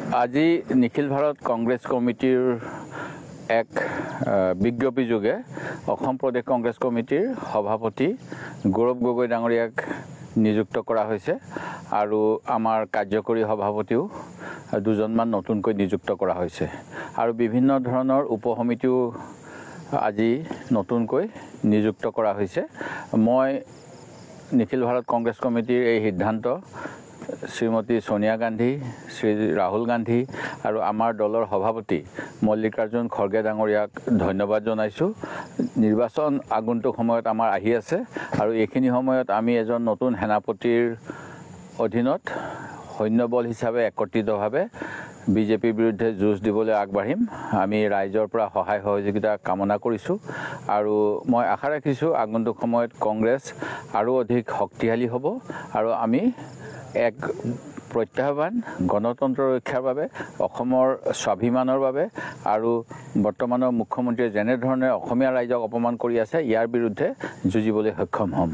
আজি নিখিল ভাৰত কংগ্ৰেছ কমিটিৰ এক বিজ্ঞপ্তি যোগে অসম প্ৰদেশ কংগ্ৰেছ কমিটিৰ সভাপতি গৌৰৱ গগৈ ডাঙৰীয়াক নিযুক্ত কৰা হৈছে আৰু আমাৰ কাৰ্যকৰী সভাপতিও দুজনমান নতুনকৈ নিযুক্ত কৰা হৈছে আৰু বিভিন্ন ধৰণৰ উপসমিতিও আজি নতুনকৈ নিযুক্ত কৰা হৈছে। মই নিখিল ভাৰত কংগ্ৰেছ কমিটিৰ এই সিদ্ধান্ত শ্ৰীমতী সোনিয়া গান্ধী, শ্ৰী ৰাহুল গান্ধী আৰু আমাৰ দলৰ সভাপতি মল্লিকাৰ্জুন খৰ্গে ডাঙৰীয়াক ধন্যবাদ জনাইছোঁ। নিৰ্বাচন আগন্তুক সময়ত আমাৰ আহি আছে আৰু এইখিনি সময়ত আমি এজন নতুন সেনাপতিৰ অধীনত সৈন্যবল হিচাপে একত্ৰিতভাৱে বিজেপিৰ বিৰুদ্ধে যুঁজ দিবলৈ আগবাঢ়িম। আমি ৰাইজৰ পৰা সহায় সহযোগিতা কামনা কৰিছোঁ আৰু মই আশা ৰাখিছোঁ আগন্তুক সময়ত কংগ্ৰেছ আৰু অধিক শক্তিশালী হ'ব আৰু আমি এক প্ৰত্যাহ্বান গণতন্ত্ৰ ৰক্ষাৰ বাবে, অসমৰ স্বাভিমানৰ বাবে আৰু বৰ্তমানৰ মুখ্যমন্ত্ৰীয়ে যেনেধৰণে অসমীয়া ৰাইজক অপমান কৰি আছে ইয়াৰ বিৰুদ্ধে যুঁজিবলৈ সক্ষম হ'ম।